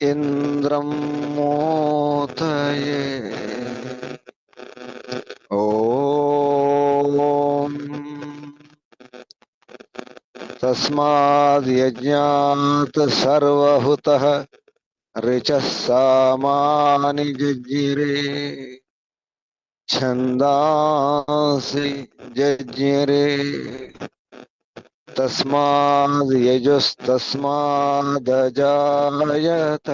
इंद्रं मोतये। ओम तस्माद्यज्ञात् सर्वहुतः ऋचः सामानि जज्ञिरे छन्दांसि जज्ञिरे तस्माद्यजुस्तस्मादजायत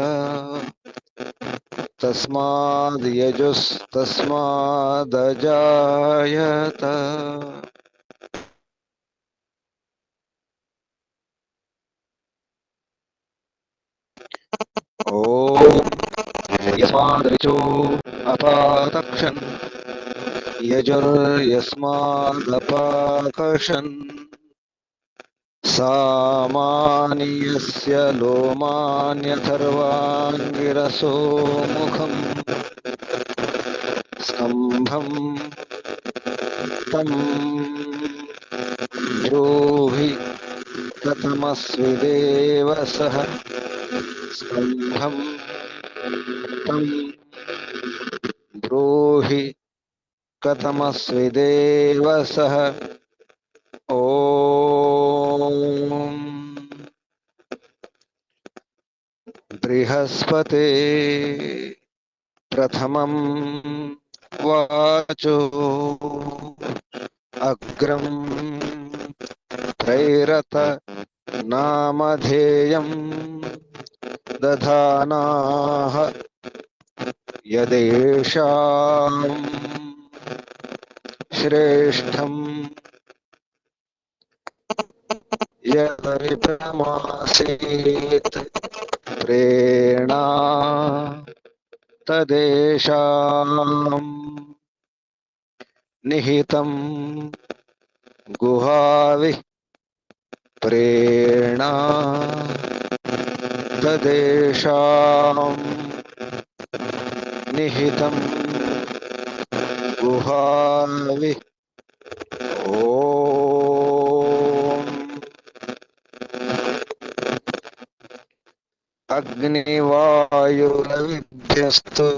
तस्माद्यजुस्तस्मादजायत। ओम यस्मादृचो अपातक्षन् यजुर्यस्मादपाकर्षन् सामानि यस्य लोमान्यथर्वाङ्गिरसो मुखम् स्तम्भं तं ब्रूहि कथमस्विदेव सः स्तम्भं तं ब्रूहि कथमस्विदेव सः। ओम बृहस्पते प्रथमं वाचो अग्रं प्रैरत नामधेयं दधानाः यदेषां श्रेष्ठं यदविप्रमासेत् प्रेरणा तदेषां निहितं गुहाविः प्रेरणा तदेषां निहितं गुहाविः। ओम अग्निवायुरविभ्यस्तु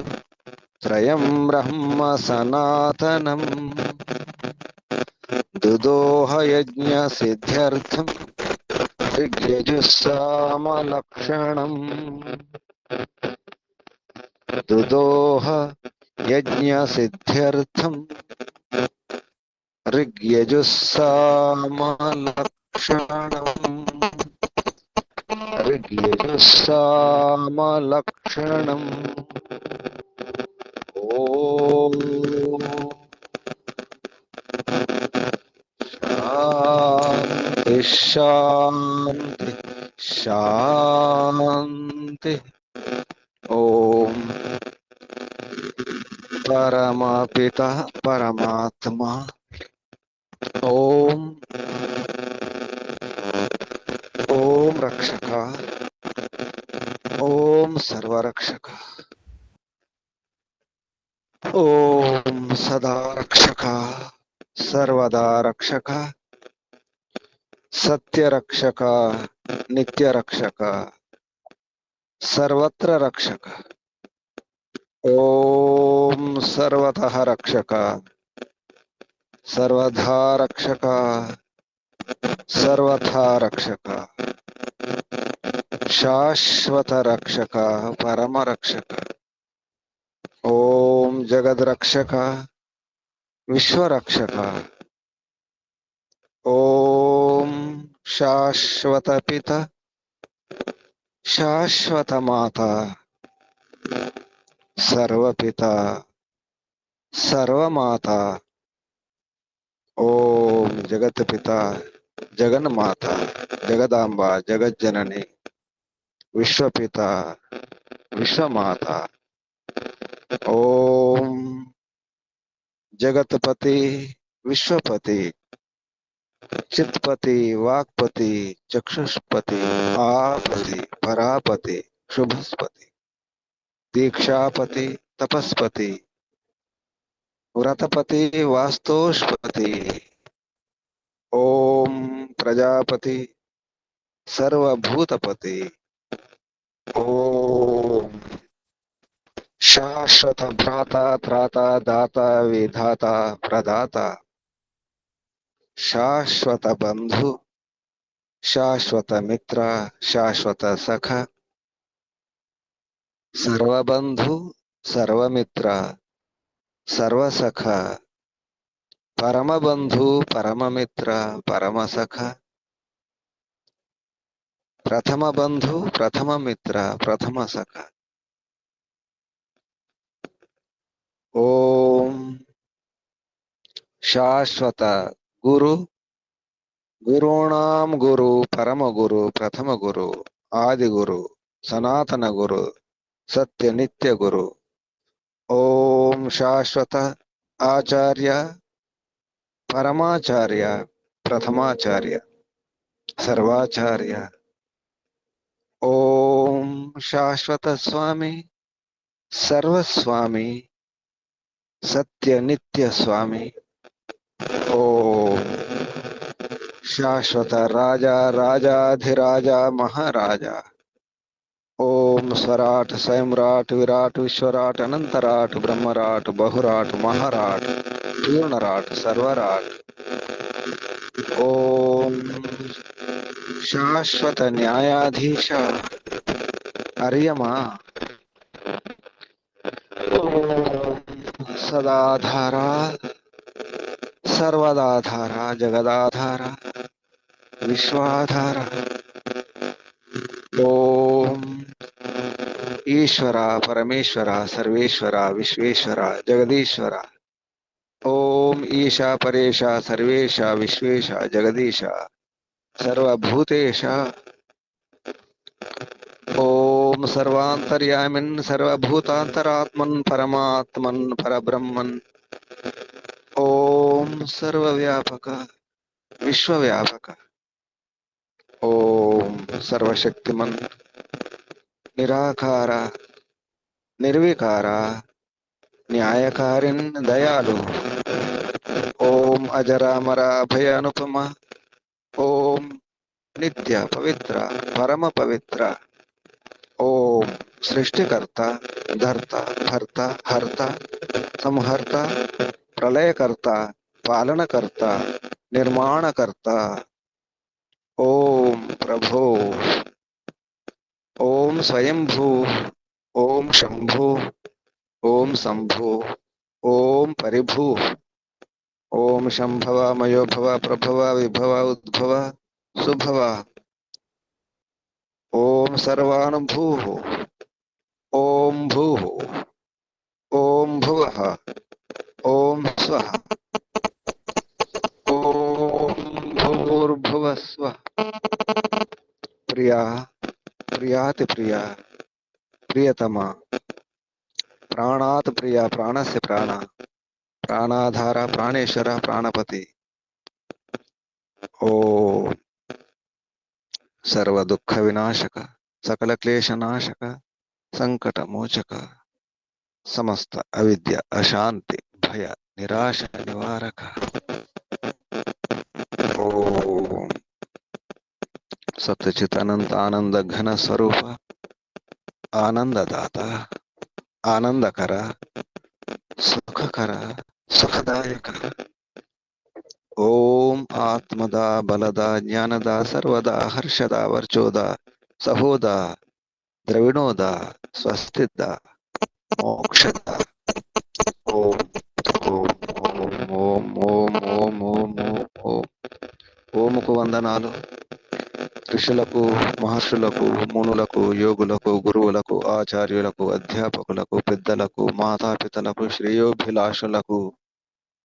त्रयं ब्रह्म सनातनं दुदोह यज्ञ सिद्ध्यर्थं ऋग्यजुस्सामलक्षणम् दुदोह यज्ञ सिद्ध्यर्थं ऋग्यजुस्सामलक्षणम् ऋग्यजुस्सामलक्षणम्। ओम शांति शांति शांति। ओम परमपिता परमात्मा ओम ओम रक्षक ओम सर्वरक्षक ओम सदा रक्षक सर्वदा रक्षक सत्य रक्षक नित्य रक्षक सर्वत्र रक्षक ओम सर्वतः रक्षक सर्वधा रक्षक सर्वथा रक्षक शाश्वत रक्षक परम रक्षक ओम जगद रक्षक विश्व रक्षक ओम शाश्वत पिता शाश्वत माता सर्व पिता सर्व माता ओम जगत पिता जगन माता जगदांबा जगत जननी विश्व पिता विश्व माता ओम जगतपति विश्वपति चित्पति वाक्पति चक्षुष्पति आपति परापति शुभस्पति दीक्षापति तपस्पति व्रतपति वास्तोष्पति ओम प्रजापति सर्वभूतपति ఓం శాశ్వత భ్రాత త్రాత దాత విధాత ప్రదాత శాశ్వత బంధు శాశ్వత మిత్ర శాశ్వత సఖ సర్వబంధు సర్వమిత్ర సర్వసఖ పరమబంధు పరమమిత్ర పరమసఖ ప్రథమ బంధు ప్రథమ మిత్ర ప్రథమ సఖ. ఓం శాశ్వత గురు గురుణాం గురు పరమ గురు ప్రథమ గురు ఆది గురు సనాతన గురు సత్య నిత్య గురు. ఓం శాశ్వత ఆచార్య పరమాచార్య ప్రథమాచార్య సర్వాచార్య. ఓం శాశ్వత స్వామి సర్వస్వామి సత్య నిత్య స్వామి. ఓం శాశ్వత రాజా రాజాధిరాజ మహారాజా. ఓం స్వరాట్ స్వయంరాట్ విరాట్ విశ్వరాట్ అనంతరాట్ బ్రహ్మరాట్ బహురాట్ మహారాట్ పూర్ణరాట్ సర్వరాట్. ఓం శాశ్వత న్యాయాధీశ అర్యమా. సదాధార సర్వదాధార జగదాధార విశ్వాధార. ఓం ఈశ్వర పరమేశ్వర సర్వేశ్వర విశ్వేశ్వర జగదీశ్వర. ఓం ఈశా పరేశ సర్వేశ విశ్వేశ జగదీశ సర్వభూతేశ. ఓం సర్వాంతర్యామిన్ సర్వభూతాంతరాత్మన్ పరమాత్మన్ పరబ్రహ్మన్. ఓం సర్వవ్యాపక విశ్వవ్యాపక. ఓం సర్వశక్తిమన్ నిరాకార నిర్వికార న్యాయకారిన్ దయాళు. ఓం అజరామర అభయ అనుపమ. ఓం నిత్య పవిత్ర పరమ పవిత్ర. ఓం సృష్టికర్త ధర్త భర్త హర్త సంహర్త ప్రళయకర్త పాలనకర్త నిర్మాణకర్త. ఓం ప్రభో. ఓం స్వయంభూ. ఓం శంభూ. ఓం సంభూ. ఓం పరిభూ. ఓం శంభవ మయోభవ ప్రభవ విభవ ఉద్భవ సుభవ. ఓం సర్వానుభూ. ఓం భూ. ఓం భువ. ఓం స్వః. ఓం భూర్భువస్వ. ప్రియా ప్రియాతి ప్రియ ప్రియతమ ప్రాణాత్ ప్రియ ప్రాణస్య ప్రాణ ప్రాణాధార ప్రాణేశ్వర ప్రాణపతి. ఓం సర్వ దుఃఖ వినాశక సకల క్లేశనాశక సంకట మోచక సమస్త అవిద్య అశాంతి భయ నిరాశ నివారక. ఓం సత్యచిత్ అనంత ఆనంద ఘన స్వరూప ఆనందదాత ఆనందకర సుఖకర సుఖదాయక. ఓం ఆత్మద బలద జ్ఞానద సర్వద హర్షద వర్చోద సహోద ద్రవిణోద స్వస్తిద మోక్షద. ఓం ఓం ఓం ఓం ఓం ఓం ఓం ఓం. ఓముకు వందనాలు. ఋషులకు మహర్షులకు మునులకు యోగులకు గురువులకు ఆచార్యులకు అధ్యాపకులకు పెద్దలకు మాతాపితలకు శ్రేయోభిలాషులకు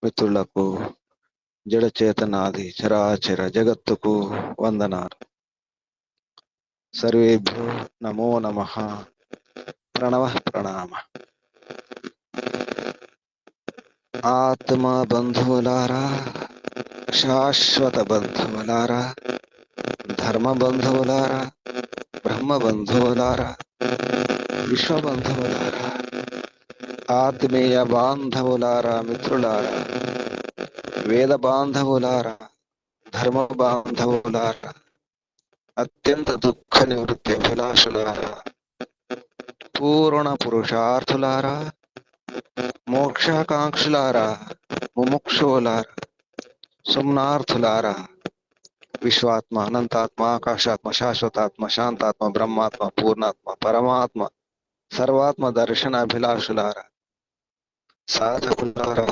మిత్రులకు జడచేతనాది చరాచర జగత్తుకు వందనాలు. సర్వేభ్యో నమో నమః. ప్రణవ ప్రణామ. ఆత్మ బంధువులారా శాశ్వత బంధువులారా ధర్మ బంధువులారా బ్రహ్మ బంధువులారా విశ్వ బంధువులారా ఆత్మీయ బాంధవులారా మిత్రులారా వేద బాంధవులారా ధర్మ బాంధవులారా అత్యంత దుఃఖ నివృత్తి అభిలాషులారా పూర్ణ పురుషార్థులారా, మోక్షాకాంక్షులారా, ముముక్షువులారా, సుమ్నార్థులారా, విశ్వాత్మ, అనంతాత్మ, ఆకాశాత్మ, శాశ్వతాత్మ, శాంతాత్మ, బ్రహ్మాత్మ, పూర్ణాత్మ, పరమాత్మ, సర్వాత్మ దర్శన అభిలాషులారా, సాధకులారా,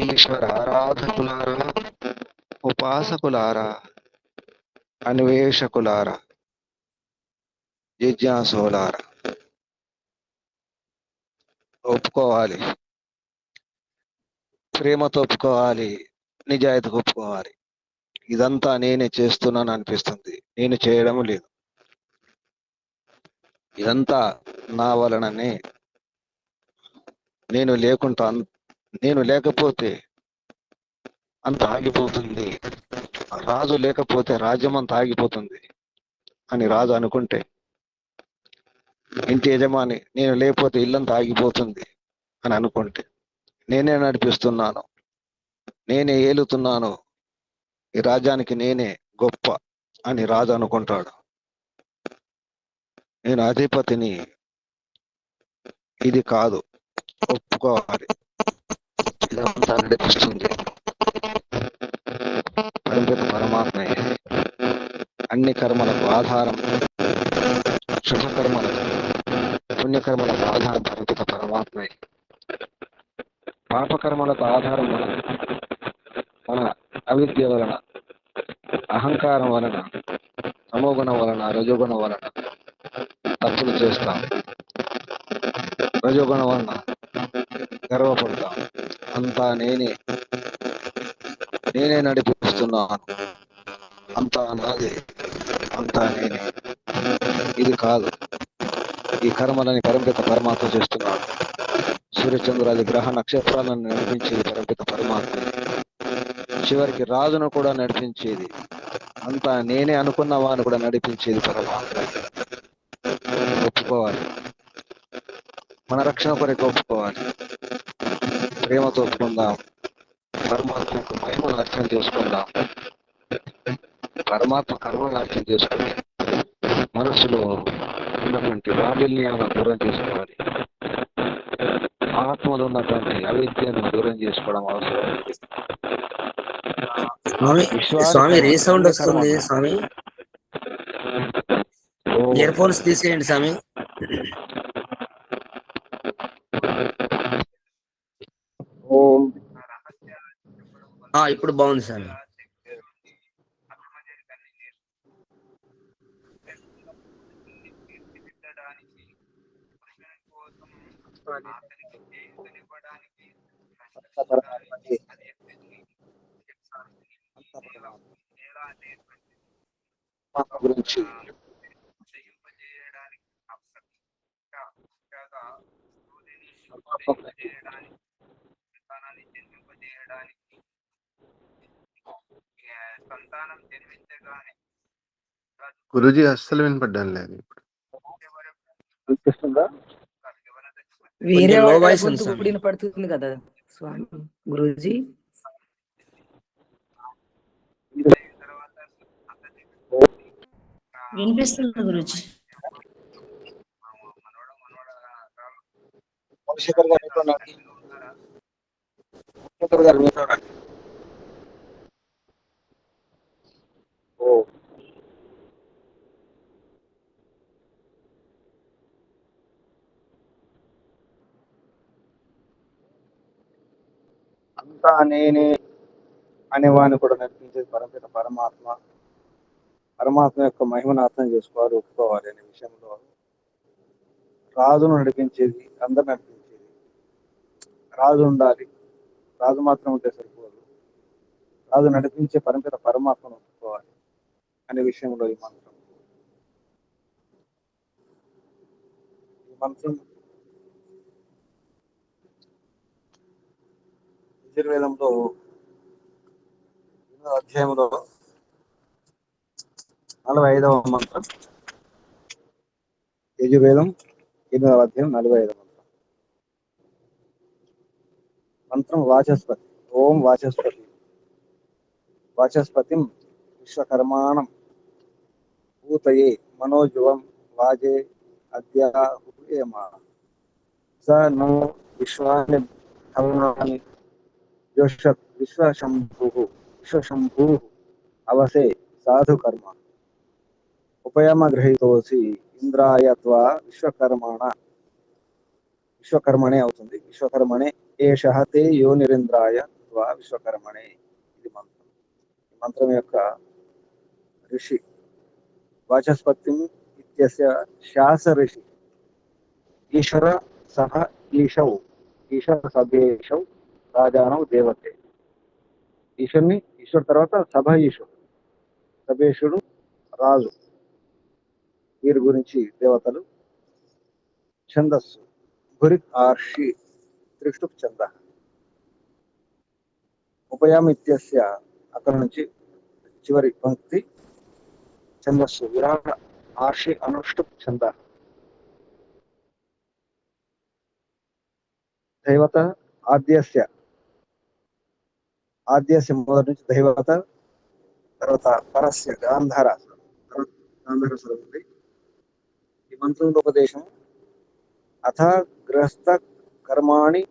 ఈశ్వర ఆరాధకులారా, ఉపాసకులారా, అన్వేషకులారా, జిజ్ఞాసులారా, ఒప్పుకోవాలి, ప్రేమతో ఒప్పుకోవాలి, నిజాయితీగా ఒప్పుకోవాలి. ఇదంతా నేనే చేస్తున్నాను అనిపిస్తుంది, నేను చేయడం లేదు. ఇదంతా నా వలననే. నేను లేకపోతే అంత ఆగిపోతుంది, రాజు లేకపోతే రాజ్యం అంతా ఆగిపోతుంది అని రాజు అనుకుంటే, ఇంటి యజమాని నేను లేకపోతే ఇల్లంతా ఆగిపోతుంది అని అనుకుంటే, నేనే నడిపిస్తున్నాను, నేనే ఏలుతున్నాను, ఈ రాజ్యానికి నేనే గొప్ప అని రాజు అనుకుంటాడు. నేను అధిపతిని, ఇది కాదు, ఒప్పుకోవాలి. ఇదంతా నడిపిస్తుంది పరమాత్మయే. అన్ని కర్మలకు ఆధారం, శుభకర్మలకు, పుణ్యకర్మలకు ఆధారం పరమిత పరమాత్మయే. పాపకర్మలకు ఆధారం మన అవిద్య వలన, అహంకారం వలన, తమోగుణం వలన, రజోగుణం వలన తప్పులు చేస్తాం. రజోగుణం వలన గర్వపడతాం. అంతా నేనే నడిపిస్తున్నాను, అంతా నాదే, అంతా నేనే. ఇది కాదు, ఈ కర్మలని పరమిత పరమాత్మ చేస్తున్నాడు. సూర్యచంద్రాది గ్రహ నక్షత్రాలను నడిపించేది పరమిత పరమాత్మ. చివరికి రాజును కూడా నడిపించేది, అంతా నేనే అనుకున్న వాడిని కూడా నడిపించేది పరమాత్మ. ఒప్పుకోవాలి, మన రక్షణ కొరకు ఒప్పుకోవాలి, ప్రేమతో ఒప్పుకుందాం, పరమాత్మకు మహిమను అర్థం చేసుకుందాం. పరమాత్మ కర్మను అర్థం చేసుకుని మనసులో ఉన్నటువంటి రాబిల్యాలను దూరం చేసుకోవాలి. ఆత్మలో ఉన్నటువంటి అవిద్యను దూరం చేసుకోవడం అవసరం. స్వామి రీసౌండ్ వస్తుంది స్వామి, ఇయర్ ఫోన్స్ తీసేయండి స్వామి. ఇప్పుడు బాగుంది స్వామి. గురించి గురూజీ అస్సలు వినపడ్డాను లేదు. వేరే వినపడుతుంది కదా స్వామి గురూజీ. వినిపిస్తుంది గురూజీ. అంతా నేనే అనేవాడిని కూడా నడిపించేది పరమిత పరమాత్మ. పరమాత్మ యొక్క మహిమను అర్థం చేసుకోవాలి, ఒప్పుకోవాలి అనే విషయంలో రాజును నడిపించేది, అందరు నడిపించేది రాజు ఉండాలి. రాజు మాత్రం ఉంటే సరిపోదు, రాజు నడిపించే పరమిత పరమాత్మను ఒప్పుకోవాలి అనే విషయంలో ఈ మంత్రం యజుర్వేదంలో 8వ అధ్యాయంలో 45వ మంత్రం. యజుర్వేదం 8వ అధ్యాయం 45వ మంత్రం. మంత్రం వాచస్పతి. ఓం వాచస్పతి, వాచస్పతిం విశ్వకర్మాణం భూతయే మనోజువం వాజే अद्याहुयेम स नो विश्वानि भवनानि जोषत् विश्वशम्भुः अवसे साधु कर्म उपयम गृहीतोऽसि इंद्राय त्वा విశ్వకర్మణే అవుతుంది. విశ్వకర్మణే ఏషః తే యోనిరింద్రాయ త్వా విశ్వకర్మణే. ఇది మంత్రం. ఈ మంత్రం యొక్క ఋషి వాచస్పతి ఇత్యస్య శాస ఋషి ఈశ్వర సహ ఈశౌ ఈశ్వర సభేషౌ రాజానౌ దేవతే. ఈశ్వర్ తర్వాత సభేషుడు రాజు. వీరి గురించి దేవతలు. ఛందస్సు భురిక్ ఆర్షి త్రిష్టుప్ ఛంద. ఉపయామిత్యస్య అక్కడ నుంచి చివరి పంక్తి ఛందస్సు విరాట ఆర్షి అనుష్టుప్ ఛంద. దైవత ఆద్యస్య మొదటి నుంచి దైవత, తర్వాత పరస్య గాంధార ఉంది. ఈ మంత్రంలో ఉపదేశం అథ గ్రస్త కర్మాణి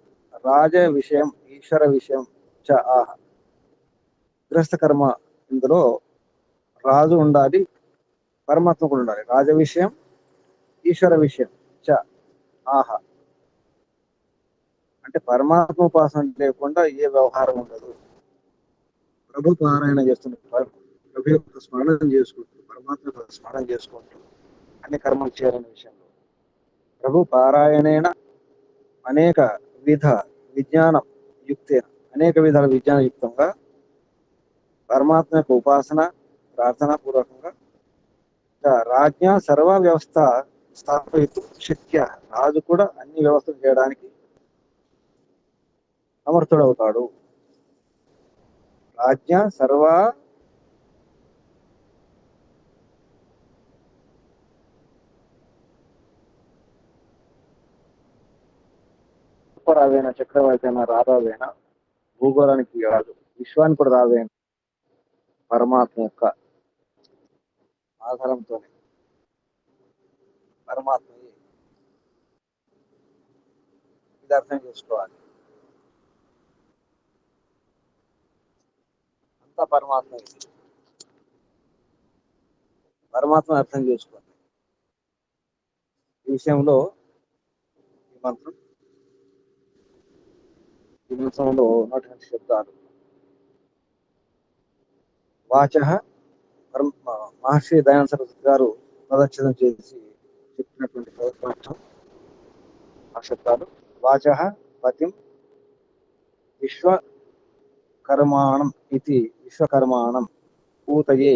రాజ విషయం ఈశ్వర విషయం చ ఆహ. గ్రస్త కర్మ ఇందులో రాజు ఉండాలి, పరమాత్మ కూడా ఉండాలి. రాజ విషయం ఈశ్వర విషయం చ ఆహ అంటే పరమాత్మ ఉపాసన లేకుండా ఏ వ్యవహారం ఉండదు. ప్రభు పారాయణ చేస్తున్నారు, ప్రభు యొక్క స్మరణం చేసుకుంటూ, పరమాత్మ యొక్క స్మరణం చేసుకుంటూ అన్ని కర్మలు చేయాలనే విషయంలో ప్రభు పారాయణేన అనేక విధ విజ్ఞానం యుక్తేన అనేక విధాల విజ్ఞాన యుక్తంగా పరమాత్మ యొక్క ఉపాసన ప్రార్థనా పూర్వకంగా రాజ్ఞ సర్వ వ్యవస్థ స్థాపయితు శక్య. రాజు కూడా అన్ని వ్యవస్థలు చేయడానికి సమర్థుడవుతాడు. రాజ్ఞ సర్వ రావేనా చక్రవర్తి అయినా రారావేనా భూగోళానికి రాదు, విశ్వానికి కూడా రావేనా పరమాత్మ యొక్క ఆధారంతోనే. పరమాత్మ ఇది అర్థం చేసుకోవాలి. అంతా పరమాత్మ అర్థం చేసుకోవాలి. ఈ విషయంలో ఈ మంత్రంలో ఉన్నటువంటి శబ్దాలు వాచ మహర్షి దయానంద సరస్వతి గారు ప్రదర్శనం చేసి చెప్పినటువంటి ప్రభుత్వం ఆ శబ్దాలు వాచ పతిం విశ్వకర్మాణం ఇది విశ్వకర్మాణం పూతయే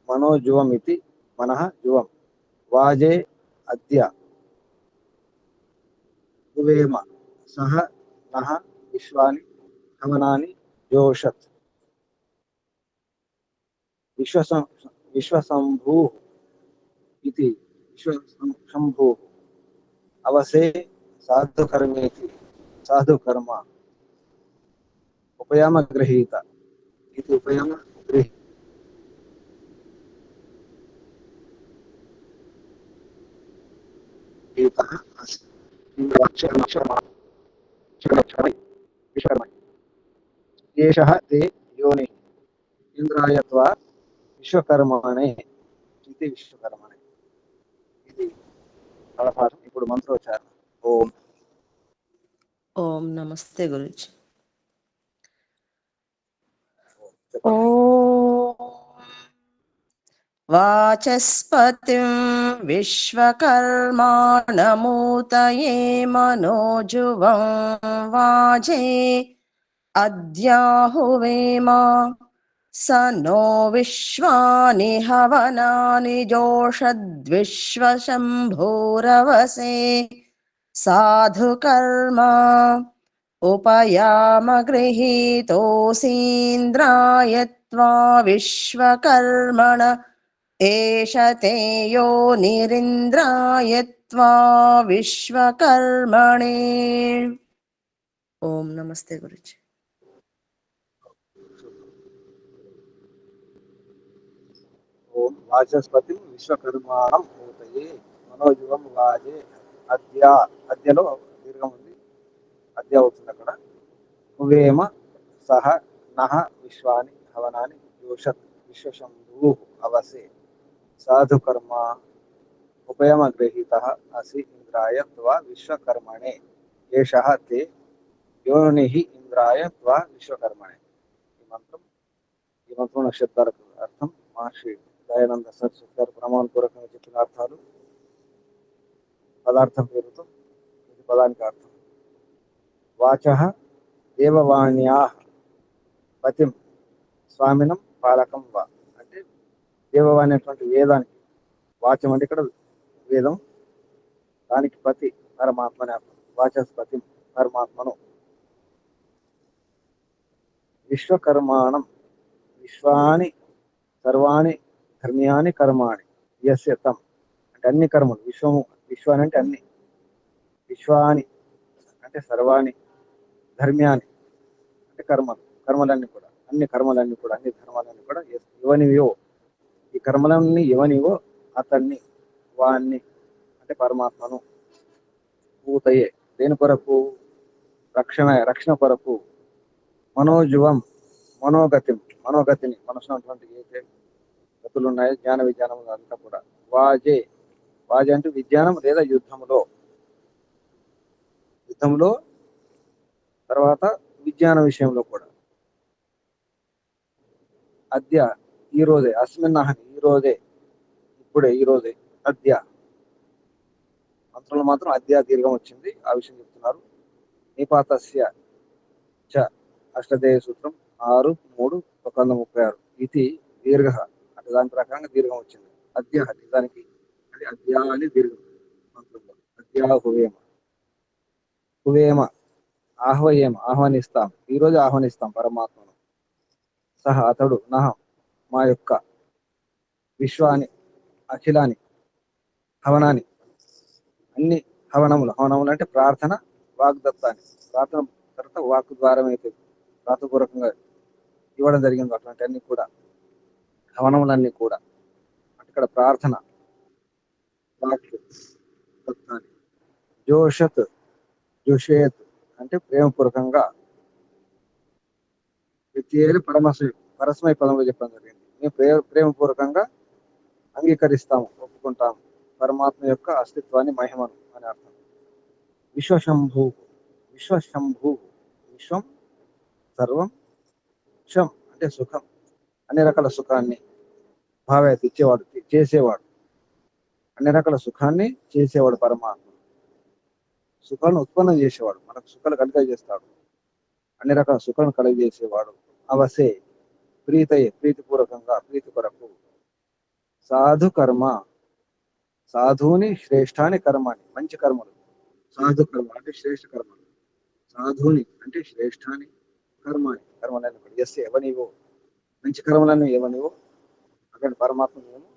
మనోజువం ఇది మనః జువం వాజే అద్య యువేమ సహ నః విశ్వాని హవనాని జోషత్ విశ్వశంభూ ఇది విశ్వశంభూ అవసే సాధుకర్మేతి సాధుకర్మ ఉపయామ గృహీత ఇది ఉపయామ గృహీత ఏషః తే యోని ఇంద్రాయ త్వా విశ్వకర్మణే ఇది విశ్వకర్మణే. ఇది అలభాషం. ఇప్పుడు మంత్రోచ్చారణ. ఓం ఓం నమస్తే గురుజీ. చెప్పండి. వాచస్పతిం విశ్వకర్మాణమూతయే మనోజువం వాజే అద్యాహువేమ స నో విశ్వాని హవనాని జోషద్విశ్వశంభూరవసే సాధుకర్మ ఉపయామ గృహీతోऽసీంద్రాయ త్వా విశ్వకర్మణ ఏష తే యోనిరింద్రాయ త్వా విశ్వకర్మణే. ఓం నమస్తే గురుజీ. ఓం వాచస్పతిం విశ్వకర్మాణం పూతయే మనోజువం వాజే అద్య, అద్యలో దీర్ఘం ఉంది, అద్య అవుతుంది అక్కడ. హువేమ సహ నహ విశ్వాని హవనాని యోషత్ విశ్వశంభూ అవసే సాధుకర్మ ఉపయమగృహీత అసి ఇంద్రాయ త్వా విశ్వకర్మణే ఏషః తే యోని ఇంద్రాయ త్వా విశ్వకర్మణే. ఈ మంత్రం నక్షత్రాలకు అర్థం మహర్షి దయానంద సరస్వతి గారు ప్రమాణపూర్వకంగా చెప్పిన అర్థాలు. పదార్థం పేరుతో ఇది పదానికి అర్థం. వాచః దేవవాణ్యా పతిం స్వామినం పాలకం వా, అంటే దేవవాణి అటువంటి వేదానికి, వాచం అంటే ఇక్కడ వేదం, దానికి పతి పరమాత్మని అర్థం. వాచస్పతి పరమాత్మను. విశ్వకర్మాణం విశ్వాని సర్వాణి ధర్మ్యాని కర్మాణి యస్య తం, అంటే అన్ని కర్మలు, విశ్వము విశ్వాని అంటే అన్ని, విశ్వాని అంటే సర్వాణి, ధర్మ్యాని అంటే కర్మలు, కర్మలన్నీ కూడా, అన్ని కర్మలన్నీ కూడా, అన్ని ధర్మాలన్నీ కూడా ఎవనివో, ఈ కర్మలన్నీ ఎవనివో అతన్ని, వాణ్ణి అంటే పరమాత్మను. పూతయే దేని కొరకు, రక్షణ కొరకు. మనోజువం మనోగతి, మనోగతిని మనసున్నటువంటి ఏదైతే గతులు ఉన్నాయో జ్ఞాన విజ్ఞానము అంతా కూడా. వాజే, వాజే అంటే విజ్ఞానం లేదా యుద్ధంలో, తర్వాత విజ్ఞాన విషయంలో కూడా. అద్య ఈ రోజే, అస్మిన్ అహని ఈ రోజే, ఇప్పుడే ఈ రోజే, అద్య మంత్రంలో మాత్రం అద్య దీర్ఘం వచ్చింది, ఆ విషయం చెప్తున్నారు. నిపాతస్య చ అష్టదేయ సూత్రం 6:3:136 ఇది దీర్ఘ, అంటే దాని ప్రకారంగా దీర్ఘం వచ్చింది. అద్య నిజానికి అది అద్య అని దీర్ఘం మంత్రంలో. అద్యా హువేమ, హువేమ ఆహ్వయేమ ఆహ్వానిస్తాం, ఈ రోజు ఆహ్వానిస్తాం పరమాత్మను. సహ అతడు నహ మా యొక్క, విశ్వాని అఖిలాని హవనాని అన్ని హవనములు, హవనములు అంటే ప్రార్థన, వాగ్దత్తాన్ని, ప్రార్థన తర్వాత వాక్ ద్వారం అయితే ప్రాతపూర్వకంగా ఇవ్వడం జరిగింది, అట్లాంటి అన్ని కూడా హవనములన్నీ కూడా. అంటే ఇక్కడ ప్రార్థన, వాక్ దత్తాన్ని. జోషత్ జోషేత్ అంటే ప్రేమపూర్వకంగా, వ్యక్తి పరస్మయ పదంలో చెప్పడం జరిగింది. మేము ప్రేమపూర్వకంగా అంగీకరిస్తాము, ఒప్పుకుంటాము పరమాత్మ యొక్క అస్తిత్వాన్ని, మహిమను అని అర్థం. విశ్వశంభూ, విశ్వశంభూ విశ్వం సర్వం, శం అంటే సుఖం, అన్ని రకాల సుఖాన్ని, భావేత్ ఇచ్చేవాడు, చేసేవాడు, అన్ని రకాల సుఖాన్ని చేసేవాడు పరమాత్మ. సుఖాలను ఉత్పన్నం చేసేవాడు, మనకు సుఖాలు కలిగజేస్తాడు, అన్ని రకాల సుఖాలను కలిగజేసేవాడు. అవసే ప్రీతయే ప్రీతిపూర్వకంగా, ప్రీతి కొరకు. సాధు కర్మ, సాధువుని శ్రేష్టాని కర్మాని మంచి కర్మలు, సాధు కర్మ అంటే శ్రేష్ఠ కర్మలు, సాధువుని అంటే శ్రేష్టాని కర్మాని కర్మలను కూడా. ఎస్ ఎవనివో, మంచి కర్మలను ఎవనివో అక్కడ పరమాత్మ మేము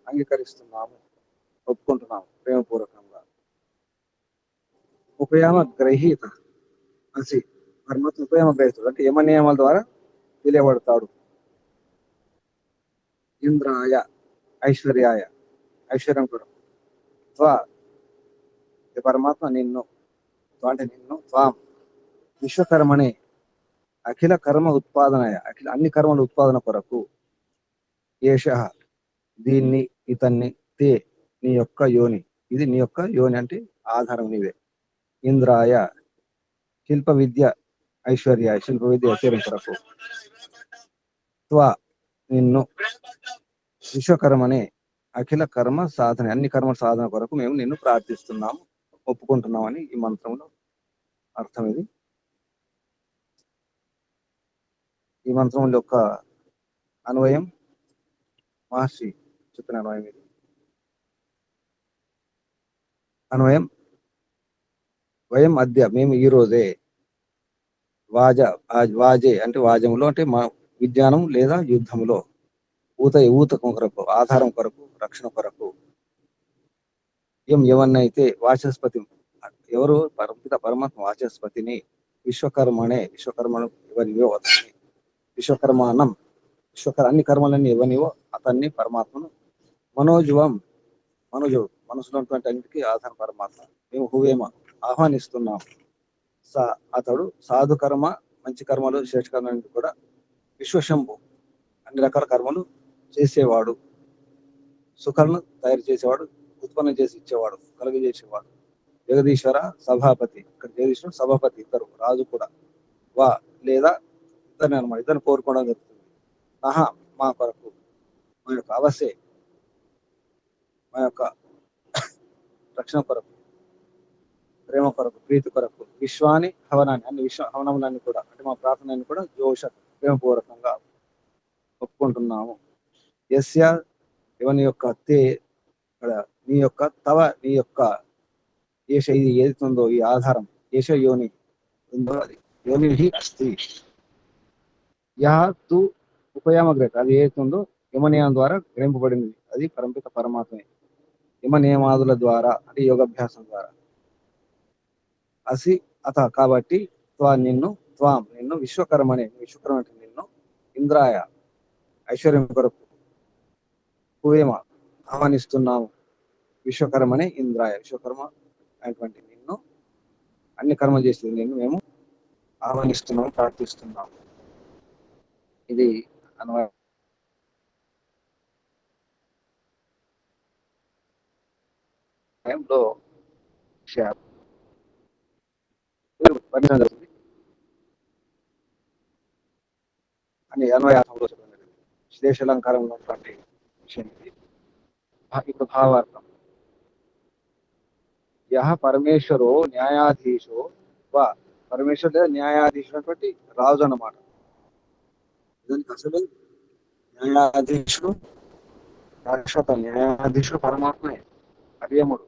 అంగీకరిస్తున్నాము, ఒప్పుకుంటున్నాము ప్రేమపూర్వకంగా. ఉపయామ గ్రహీత అసి, పరమాత్మ ఉపయామ గ్రహీతుడు అంటే యమ నియమాల ద్వారా తెలియబడతాడు. ఇంద్రాయ ఐశ్వర్యాయ, ఐశ్వర్యం కూడా. త్వా పరమాత్మ నిన్ను, అంటే నిన్ను, త్వాం విశ్వకర్మణి అఖిల కర్మ ఉత్పాదనాయ, అఖిల అన్ని కర్మల ఉత్పాదన కొరకు. ఏషః దీన్ని, ఇతన్ని, తే నీ యొక్క యోని, ఇది నీ యొక్క యోని అంటే ఆధారం నీవే. ఇంద్రాయ శిల్ప విద్య ఐశ్వర్య, శిల్ప విద్య ఐశ్వర్యం కొరకు. త్వా నిన్ను, విశ్వకర్మనే అఖిల కర్మ సాధన, అన్ని కర్మ సాధన కొరకు మేము నిన్ను ప్రార్థిస్తున్నాము, ఒప్పుకుంటున్నామని ఈ మంత్రంలో అర్థం. ఇది ఈ మంత్రం యొక్క అన్వయం, మహర్షి చెప్పిన అన్వయం. ఇది అన్వయం. వయం అద్య మేము ఈ రోజే, వాజే అంటే వాజములో అంటే మా విజ్ఞానం లేదా యుద్ధములో, ఊతకం కొరకు, ఆధారం కొరకు, రక్షణ కొరకు. ఎవరినైతే వాచస్పతి, ఎవరు పరమాత్మ వాచస్పతిని, విశ్వకర్మనే విశ్వకర్మను ఎవరివో అతన్ని, విశ్వకర్మానం అన్ని కర్మలన్నీ ఎవనివో అతన్ని పరమాత్మను. మనోజువం మనసులో ఉన్నటువంటి అన్నిటికీ ఆధారం పరమాత్మ. మేము హువేమ ఆహ్వానిస్తున్నాం. అతడు సాధు కర్మ, మంచి కర్మలు, శ్రేష్ఠ కర్మలు కూడా విశ్వశంభు అన్ని రకాల కర్మలు చేసేవాడు, సుఖాలను తయారు చేసేవాడు, ఉత్పన్నం చేసి ఇచ్చేవాడు, కలుగజేసేవాడు. జగదీశ్వర సభాపతి, ఇక్కడ జగదీశ్వరుడు సభాపతి, ఇద్దరు రాజు కూడా వా లేదా ఇద్దరిని అనమాట, ఇద్దరిని కోరుకోవడం జరుగుతుంది. ఆహా మా కొరకు, మా యొక్క అవసే, మా యొక్క రక్షణ కొరకు, ప్రేమ కొరకు, ప్రీతి కొరకు, విశ్వాన్ని హవనాన్ని, అన్ని విశ్వ హవనములన్నీ కూడా అంటే మా ప్రార్థనని కూడా జోష ప్రేమపూర్వకంగా ఒప్పుకుంటున్నాము. యస్య ఎవని యొక్క తే, ఇక్కడ నీ యొక్క తవ, నీ యొక్క ఏష, ఇది ఏదుందో ఈ ఆధారం, ఏష యోని ఉందో అది యోని అస్తి. యా తు ఉపయామగ్రత, అది ఏతుందో యమనియం ద్వారా గ్రహింపబడింది, అది పరంపిత పరమాత్మే. యమ నియమాదుల ద్వారా అంటే యోగాభ్యాసం ద్వారా. అసి అత కాబట్టి నిన్ను విశ్వకర్మనే, విశ్వకర్మ అంటే నిన్ను ఇంద్రాయ ఐశ్వర్యం కొరకు హువేమ ఆహ్వానిస్తున్నాము. విశ్వకర్మనే ఇంద్రాయ, విశ్వకర్మ అయినటువంటి నిన్ను, అన్ని కర్మలు చేసేది నిన్ను మేము ఆహ్వానిస్తున్నాము, ప్రార్థిస్తున్నాము. ఇది అన్వయంలో అని అన్వయార్థంలో చెప్పండి. విశ్లేషాలంకారంలో ఉన్నటువంటి విషయం ఇది. ఇప్పుడు భావార్థం. యహ పరమేశ్వరో న్యాయాధీశో వా, పరమేశ్వరు లేదా న్యాయాధీశుడు రాజు అన్నమాట. దానికి అసలు న్యాయాధీశుడు, శాశ్వత న్యాయాధీశుడు పరమాత్మే, అర్యముడు.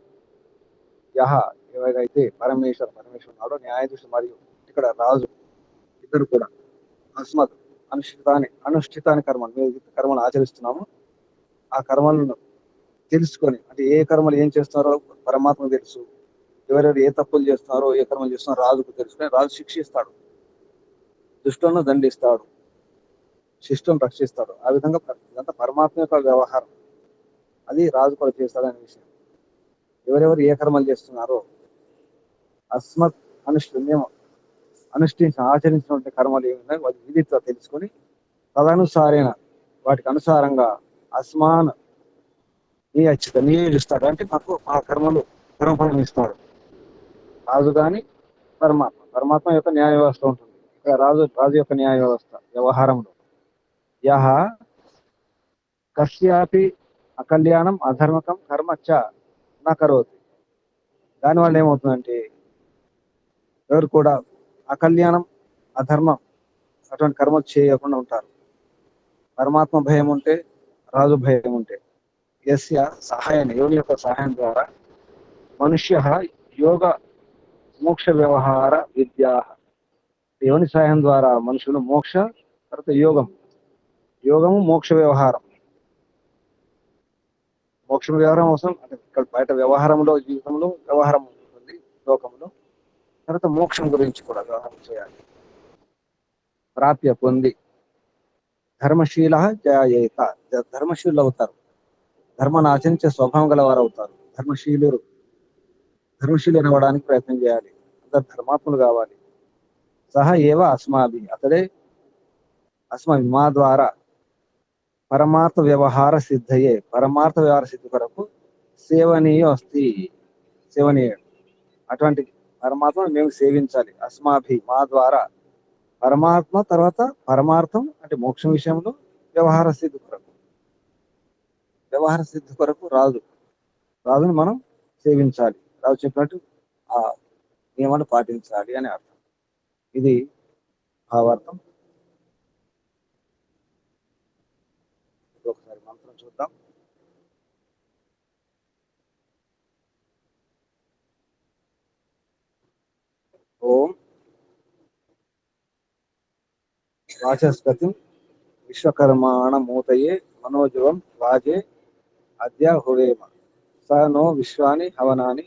యహ ఎవరైతే పరమేశ్వరుడు నాడు న్యాయాధీశుడు మరియు ఇక్కడ రాజు ఇద్దరు కూడా అస్మత్ అనుష్ఠితాన్ని కర్మలు, మేము కర్మలు ఆచరిస్తున్నాము. ఆ కర్మలను తెలుసుకొని, అంటే ఏ కర్మలు ఏం చేస్తున్నారో పరమాత్మకు తెలుసు. ఎవరెవరు ఏ తప్పులు చేస్తున్నారో, ఏ కర్మలు చేస్తున్నారో రాజుకు తెలుసుకొని రాజు శిక్షిస్తాడు, దుష్టులను దండిస్తాడు, శిష్టులను రక్షిస్తాడు. ఆ విధంగా ఇదంతా పరమాత్మ యొక్క వ్యవహారం, అది రాజు కూడా చేస్తాడనే విషయం. ఎవరెవరు ఏ కర్మలు చేస్తున్నారో అస్మత్ మేము ఆచరించినటువంటి కర్మలు ఏమున్నాయి వాటి విధితో తెలుసుకొని తదనుసారైన వాటికి అనుసారంగా అస్మాన్ నియోజిస్తాడు. అంటే మాకు ఆ కర్మఫలం ఇస్తాడు రాజు గాని పరమాత్మ యొక్క న్యాయ వ్యవస్థ ఉంటుంది. ఇక్కడ రాజు యొక్క న్యాయ వ్యవస్థ వ్యవహారంలో యహ కస్యాపి అకల్యాణం అధర్మకం కర్మ చ నా కరోతి. దానివల్ల ఏమవుతుందంటే ఎవరు కూడా అకల్యాణం అధర్మం అటువంటి కర్మలు చేయకుండా ఉంటారు. పరమాత్మ భయం ఉంటే, రాజు భయం ఉంటే, యస్య సహాయాన్ని, యోని యొక్క సహాయం ద్వారా మనుష్య యోగ మోక్ష వ్యవహార విద్యా, యోని సహాయం ద్వారా మనుషులు మోక్ష, తర్వాత యోగము మోక్ష వ్యవహారం. మోక్ష వ్యవహారం అవసరం అంటే ఇక్కడ బయట వ్యవహారంలో, జీవితంలో వ్యవహారం ఉంటుంది లోకంలో. తర్వాత మోక్షం గురించి కూడా వ్యవహారం చేయాలి. ప్రాప్య పొంది ధర్మశీల జయేత, ధర్మశీలు అవుతారు, ధర్మాన్ని ఆచరించే స్వభావం గల వారు అవుతారు. ధర్మశీలు అవ్వడానికి ప్రయత్నం చేయాలి, అందరు ధర్మాత్ములు కావాలి. సహా ఏవ అస్మాభి, అతడే మా ద్వారా పరమార్థ వ్యవహార సిద్ధయే, పరమార్థ వ్యవహార సిద్ధి కొరకు సేవనీయ అస్తి, సేవనీయుడు. అటువంటి పరమాత్మను మేము సేవించాలి. అస్మాభి మా ద్వారా పరమాత్మ, తర్వాత పరమార్థం అంటే మోక్షం విషయంలో వ్యవహార సిద్ధి కొరకు రాజును మనం సేవించాలి. రాజు చెప్పినట్టు ఆ నియమాన్ని పాటించాలి అని అర్థం. ఇది భావార్థం. ఒకసారి మంత్రం చూద్దాం. ఓం వాచస్పతి విశ్వకర్మాణ మూతయే మనోజవం వాజే అద్య హువేమ స నో విశ్వాని హవనాని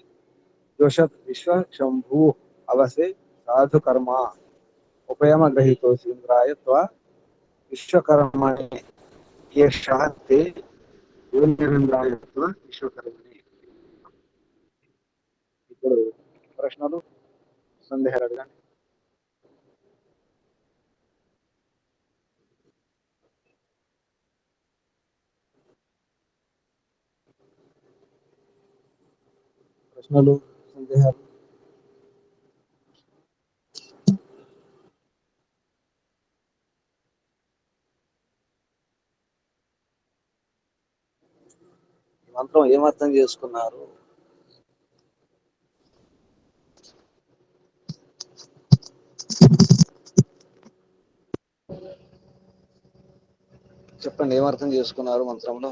జోషత్ విశ్వ శంభూ అవసే సాధు కర్మ ఉపయమ గ్రహీతోసి ఇంద్రాయ త్వ విశ్వకర్మణి ఏ శాంతే విశ్వకర్మణి. ఇప్పుడు ప్రశ్నలు సందేహాలు అడగండి. ప్రశ్నలు సందేహాలు. ఈ మంత్రం ఏమర్థం చేసుకున్నారు? చెప్పండి, ఏమర్థం చేసుకున్నారు మంత్రంలో?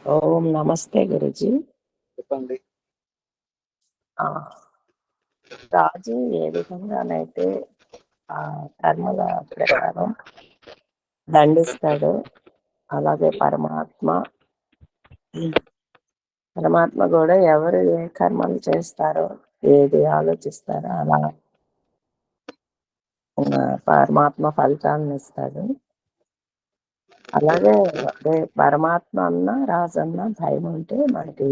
ఓం నమస్తే గురుజీ. చెప్పండి. రాజు ఏ విధంగానైతే ఆ కర్మల ప్రకారం దండిస్తాడు, అలాగే పరమాత్మ కూడా ఎవరు ఏ కర్మలు చేస్తారో, ఏది ఆలోచిస్తారో అలా పరమాత్మ ఫలితాలను ఇస్తాడు. అలాగే అదే పరమాత్మ అన్న రాజన్న భయం ఉంటే మనకి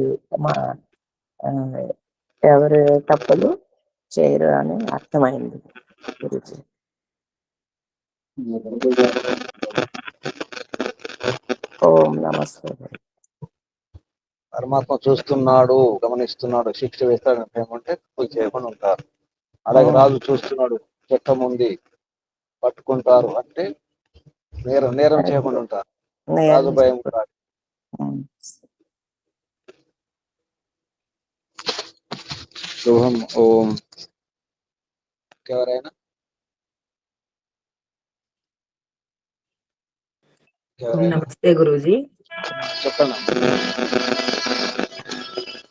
ఎవరు తప్పులు చేయరు అని అర్థమైంది గురించి. ఓం నమస్తే. పరమాత్మ చూస్తున్నాడు, గమనిస్తున్నాడు, శిక్ష వేస్తాడని భయం ఉంటే తప్పులు చేయకుండా ఉంటారు. అలాగే రాజు చూస్తున్నాడు, చట్టం ఉంది, పట్టుకుంటారు అంటే నేరం చేయకుండా ఉంటారు. రాజు భయం ఉంటారు. శుభం. ఓం. ఎవరైనా నమస్తే గురూజీ. చెప్పండి.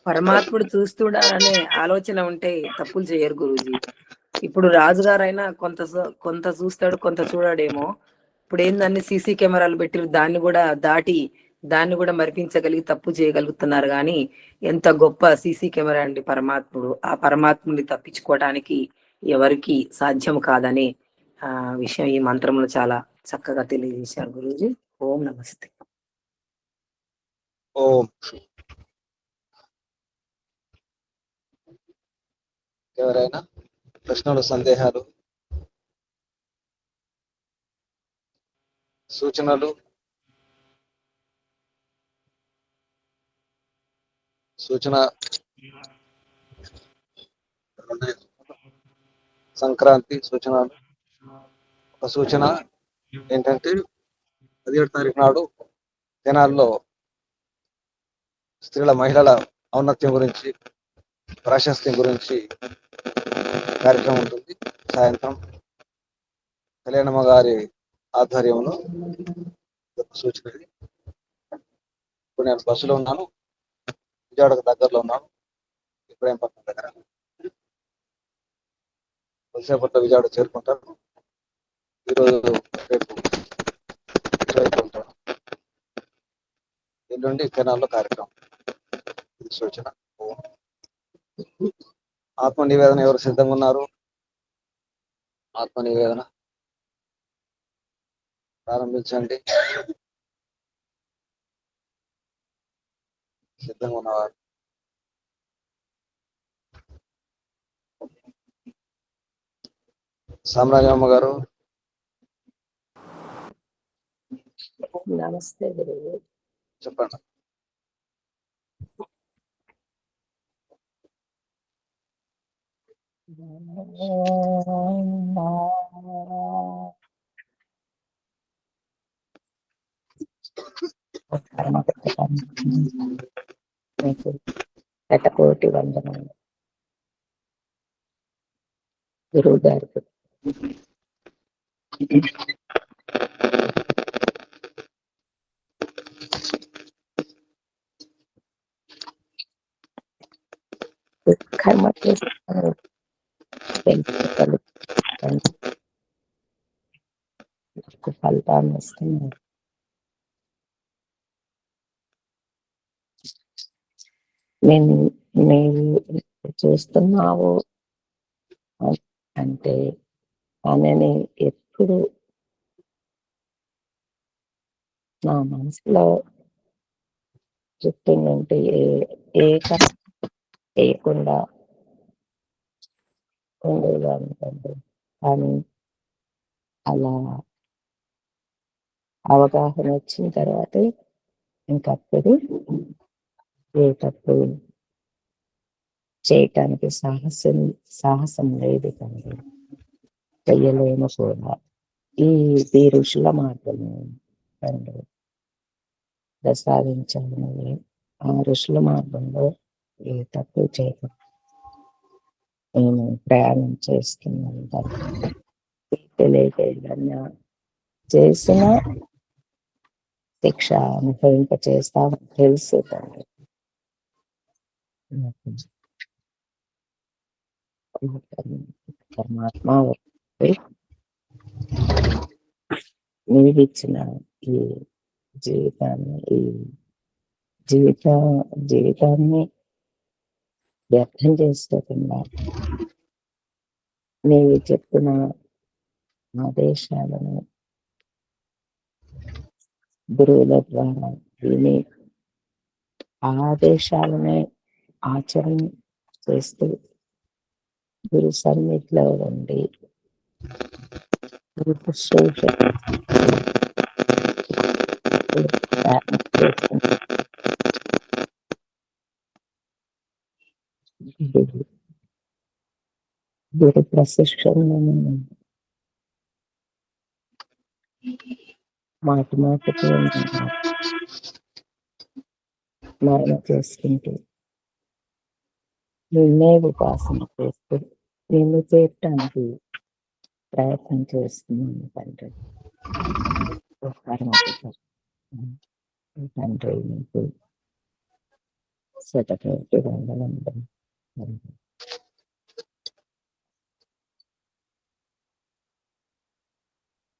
పరమాత్ముడు చూస్తున్నాడనే ఆలోచన ఉంటే తప్పులు చేయరు గురూజీ. ఇప్పుడు రాజుగారైనా కొంత చూస్తాడు, కొంత చూడాడేమో. ఇప్పుడు ఏందన్ని సీసీ కెమెరాలు పెట్టిరు, దాన్ని కూడా మరిపించగలిగి తప్పు చేయగలుగుతున్నారు. కానీ ఎంత గొప్ప సీసీ కెమెరా అండి పరమాత్ముడు. ఆ పరమాత్ముని తప్పించుకోవడానికి ఎవరికి సాధ్యం కాదనే విషయం ఈ మంత్రంలో చాలా చక్కగా తెలియజేశారు గురూజీ. ఓం నమస్తే. ఓం. ఎవరైనా ప్రశ్నలు, సందేహాలు, సూచనలు? సూచన సంక్రాంతి సూచనలు. ఒక సూచన ఏంటంటే 17 తారీఖు నాడు తెనాలిలో మహిళల ఔన్నత్యం గురించి, ప్రాశస్త్యం గురించి కార్యక్రమం ఉంటుంది. సాయంత్రం కళ్యాణమ్మ గారి ఆధ్వర్యంలో సూచన. ఇప్పుడు నేను బస్సులో ఉన్నాను, విజయవాడకు దగ్గరలో ఉన్నాను, ఇబ్రాహీంపట్నం దగ్గర. కొద్దిసేపట్లో విజయవాడ చేరుకుంటాను. ఈరోజు రేపు ఉంటాను. ఎల్లుండి తెనాల్లో కార్యక్రమం. ఇది సూచన. ఆత్మ నివేదన ఎవరు సిద్ధంగా ఉన్నారు? ఆత్మ నివేదన ప్రారంభించండి. సిద్ధంగా ఉన్నవారు సామ్రాజ్యమ్మ గారు. నమస్తే గురువు. చెప్పండి. శతకోటి వందనాలు గురువు గారికి. కర్మ చేస్తాను ఫలితాన్ని ఇస్తున్నారు. నేను చూస్తున్నావు అంటే ఆమెని ఎప్పుడు నా మనసులో చుట్టూ నుండి ఏ కష్టం చేయకుండా ఉండేదాన్ని తండ్రి. కానీ అలా అవగాహన వచ్చిన తర్వాతే ఇంకప్పుడు ఏ తప్పు చేయటానికి సాహసం లేదు తండ్రి. చెయ్యలేము కూడా. ఈ ఋషుల మార్గం తండ్రి ప్రసాదించాలని, ఆ ఋషుల మార్గంలో ఏ తప్పు చేయకుండా నేను ప్రయాణం చేస్తున్నాను తండ్రి. తెలియక ఏదన్నా చేసిన శిక్ష అనుభవింప చేస్తామని తెలుసు తండ్రి. పరమాత్మ నీవిచ్చిన ఈ జీవితాన్ని వ్యర్థం చేసుకోకుండా నీవు చెప్పిన ఆదేశాలను గురువుల ద్వారా విని ఆదేశాలనే ఆచరణ చేస్తూ గురు సన్నిధిలో ఉండి గురు ప్రశిక్షణను మాటి మాటికి స్మరణ చేసుకుంటూ నిన్నే ఉపాసన చేస్తూ నిన్ను చేయటానికి ప్రయత్నం చేస్తున్నాను తండ్రి. తండ్రి నీకు శతకోటి వందనములు.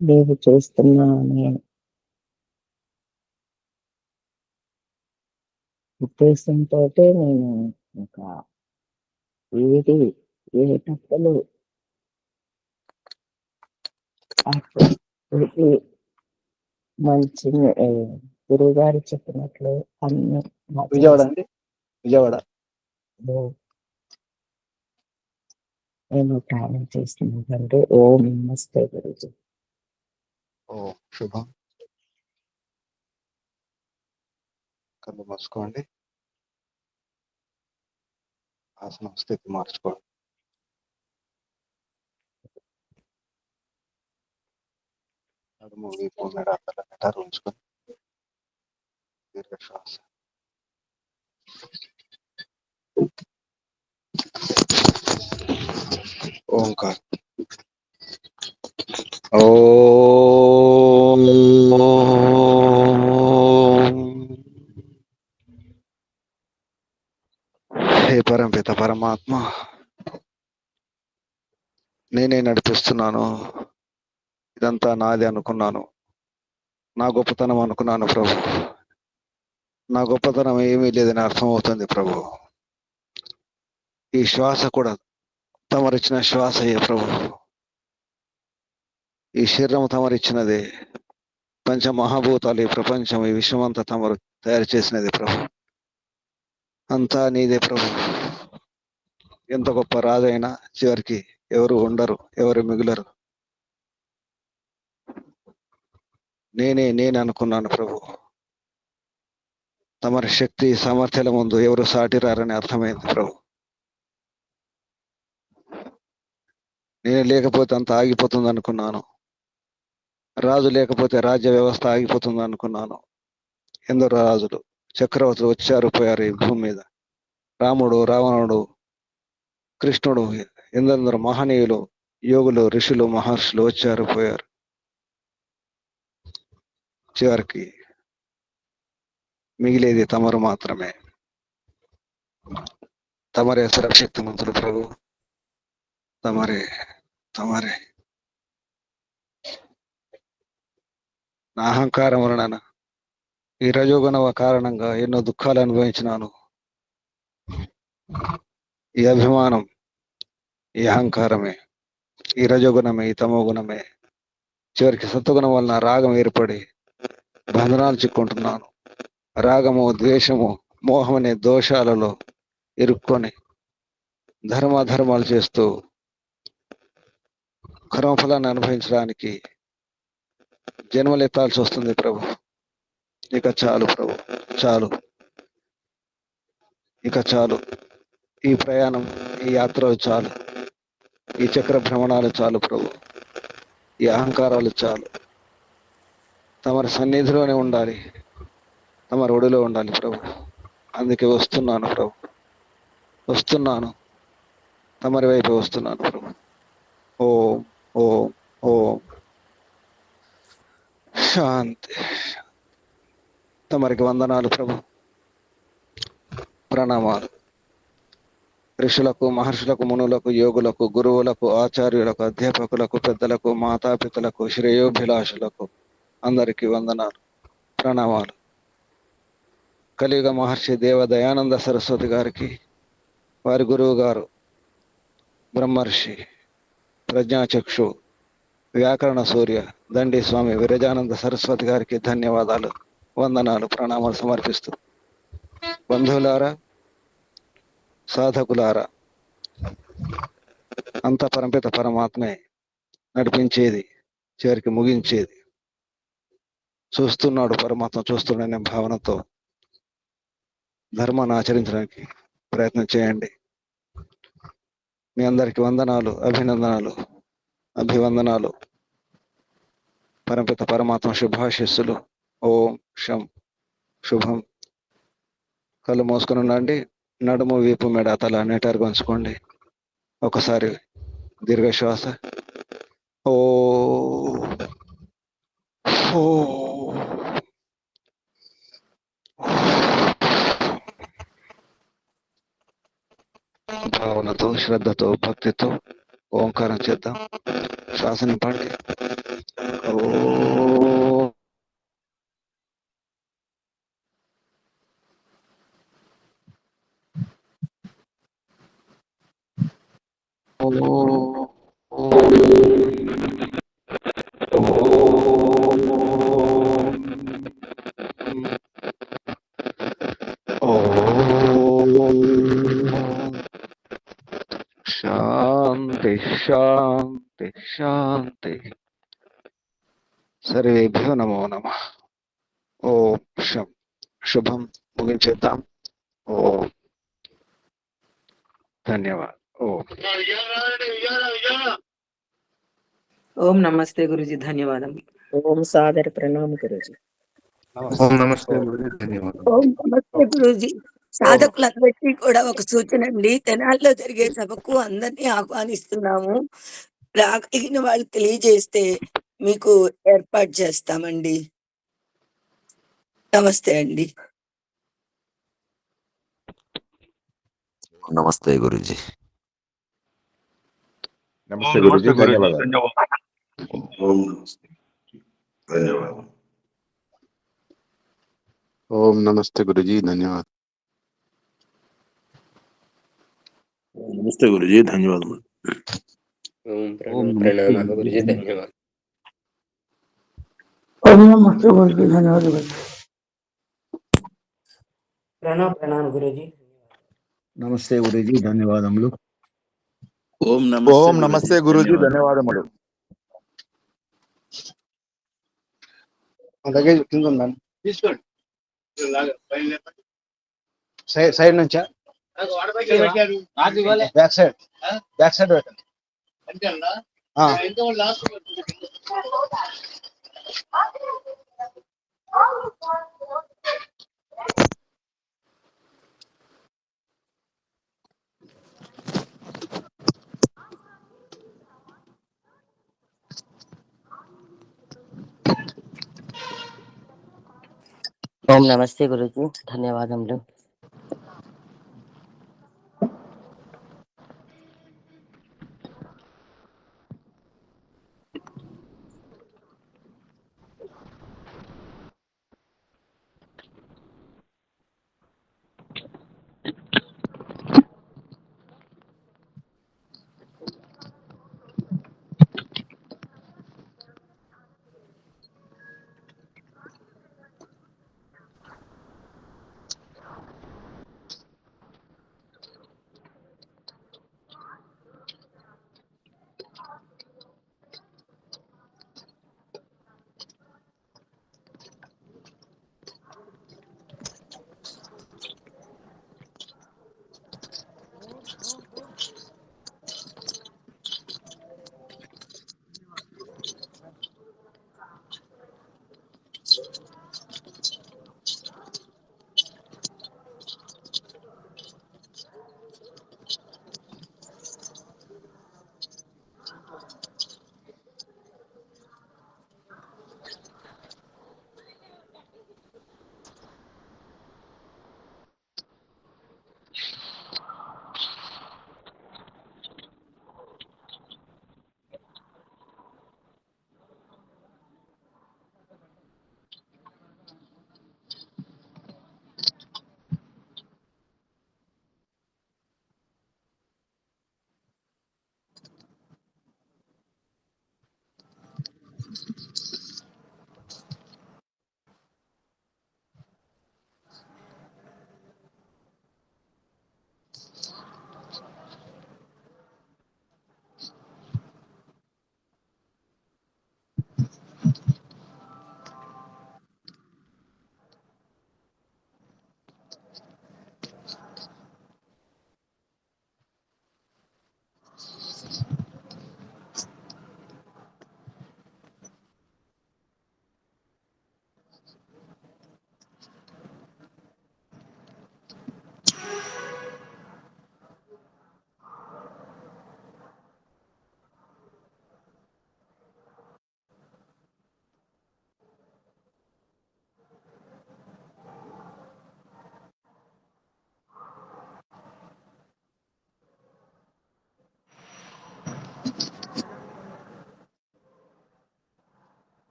నీవు చేస్తున్నా అనే ఉద్దేశంతో నేను ఇంకా ఏ తప్పులు మంచి గురువు గారు చెప్పినట్లు అన్ని విజయవాడ అండి, విజయవాడ. నేను ప్రయాణం చేస్తున్నానంటే ఓం నమస్తే గురుజీ. ఓ శుభం. కళ్ళు మూసుకోండి, ఆసనం స్థితి మార్చుకోండి. నడుము వీపు మెడ తల ఉంచుకొని దీర్ఘ శ్వాస. ఓంకారం. ఓం హే పరంపిత పరమాత్మ, నేనే నడిపిస్తున్నాను, ఇదంతా నాది అనుకున్నాను, నా గొప్పతనం అనుకున్నాను ప్రభు. నా గొప్పతనం ఏమీ లేదని అర్థమవుతుంది ప్రభు. ఈ శ్వాస కూడా తమరిచ్చిన శ్వాసయే ప్రభు. ఈ శరీరం తమరిచ్చినదే. పంచమహాభూతాలు, ఈ ప్రపంచం, ఈ విశ్వమంతా తమరు తయారు చేసినది ప్రభు. అంతా నీదే ప్రభు. ఎంత గొప్ప రాజైనా చివరికి ఎవరు ఉండరు, ఎవరు మిగులరు. నేను అనుకున్నాను ప్రభు. తమరి శక్తి సామర్థ్యాల ముందు ఎవరు సాటిరారని అర్థమైంది ప్రభు. నేను లేకపోతే అంత ఆగిపోతుంది అనుకున్నాను. రాజు లేకపోతే రాజ్య వ్యవస్థ ఆగిపోతుంది అనుకున్నాను. ఎందరో రాజులు, చక్రవర్తులు వచ్చారు పోయారు ఈ భూమి మీద. రాముడు, రావణుడు, కృష్ణుడు, ఎందరో మహనీయులు, యోగులు, ఋషులు, మహర్షులు వచ్చారు పోయారు. చివరికి మిగిలేది తమరు మాత్రమే. తమరే సురక్షితమంతులు ప్రభు. తమరే తమరే. నా అహంకారం వలన ఈ రజోగుణ కారణంగా ఎన్నో దుఃఖాలు అనుభవించినాను. ఈ అభిమానం, ఈ అహంకారమే, ఈ రజోగుణమే, ఈ తమోగుణమే చివరికి సత్వగుణం వలన రాగం ఏర్పడి బంధనాలు చిక్కుంటున్నాను. రాగము, ద్వేషము, మోహం అనే దోషాలలో ఇరుక్కొని ధర్మాలు చేస్తూ కర్మఫలాన్ని అనుభవించడానికి జన్మలెత్తాల్సి వస్తుంది ప్రభు. ఇక చాలు ప్రభు, చాలు, ఇక చాలు. ఈ ప్రయాణం, ఈ యాత్రలు చాలు. ఈ చక్ర భ్రమణాలు చాలు ప్రభు. ఈ అహంకారాలు చాలు. తమరి సన్నిధిలోనే ఉండాలి, తమరి ఒడిలో ఉండాలి ప్రభు. అందుకే వస్తున్నాను ప్రభు, వస్తున్నాను, తమరి వైపు వస్తున్నాను ప్రభు. ఓం ఓం ఓం శాంతి. తమరికి వందనాలు ప్రభు, ప్రణామాలు. ఋషులకు, మహర్షులకు, మునులకు, యోగులకు, గురువులకు, ఆచార్యులకు, అధ్యాపకులకు, పెద్దలకు, మాతాపితలకు, శ్రేయోభిలాషులకు అందరికీ వందనాలు, ప్రణామాలు. కలియుగ మహర్షి దేవ దయానంద సరస్వతి గారికి, వారి గురువు గారు బ్రహ్మర్షి ప్రజ్ఞాచక్షు వ్యాకరణ సూర్య దండి స్వామి విరజానంద సరస్వతి గారికి ధన్యవాదాలు, వందనాలు, ప్రణామాలు సమర్పిస్తూ, బంధువులారా, సాధకులారా, అంత పరమపిత పరమాత్మే నడిపించేది, చివరికి ముగించేది. చూస్తున్నాడు పరమాత్మ, చూస్తున్నాడనే భావనతో ధర్మాన్ని ఆచరించడానికి ప్రయత్నం చేయండి. మీ అందరికి వందనాలు, అభినందనాలు, అభివందనాలు. పరమపిత పరమాత్మ శుభాశిస్సులు. ఓం శం శుభం. కళ్ళు మూసుకొని ఉండండి. నడుము, వీపు, మెడ, తల నీటారుగా ఉంచుకోండి. ఒకసారి దీర్ఘశ్వాస. ఓ ఓ భావనతో, శ్రద్ధతో, భక్తితో ఓంకారం చేద్దాం. శ్వాస నింపండి. శాంతి శాంతి శాంతి. సర్వేభ్యో నమో నమః. ఓం శం శుభం. ముగించేద్దాం. ఓం ధన్యవాదాలు. ఓం ఓం నమస్తే గురుజీ, ధన్యవాదం. ఓం సాదర ప్రణామ గురుజీ. ఓం నమస్తే గురుజీ, ధన్యవాదాలు. ఓం నమస్తే గురూజీ. సాధకులందరికీ కూడా ఒక సూచన అండి. తెనాలిలో జరిగే సభకు అందరినీ ఆహ్వానిస్తున్నాము. రాగలిగిన వాళ్ళు తెలియజేస్తే మీకు ఏర్పాటు చేస్తామండి. నమస్తే అండి. నమస్తే గురుజీ. నమస్తే గురుజీ, ధన్యవాదాలు. ఓం నమస్తే, ధన్యవాదాలు. ఓం నమస్తే గురుజీ, ధన్యవాదాలు. నమస్తే గురుజీ, ధన్యవాదములు. ప్రణామాలు గురుజీ, ధన్యవాదాలు. ఓం నమస్తే గురూజీ, ధన్యవాదాలు. ప్రణామ గురుజీ. నమస్తే గురుజీ, ధన్యవాదములు. ఓం నమస్తే గురుజీ, ధన్యవాదములు. లగేజ్ కింద ఉందండి, తీసుకోండి. సైడ్ నుంచా, బ్యాక్ సైడ్, బ్యాక్ సైడ్ పెట్టండి. ఓం నమస్తే గురుజీ, ధన్యవాదములు.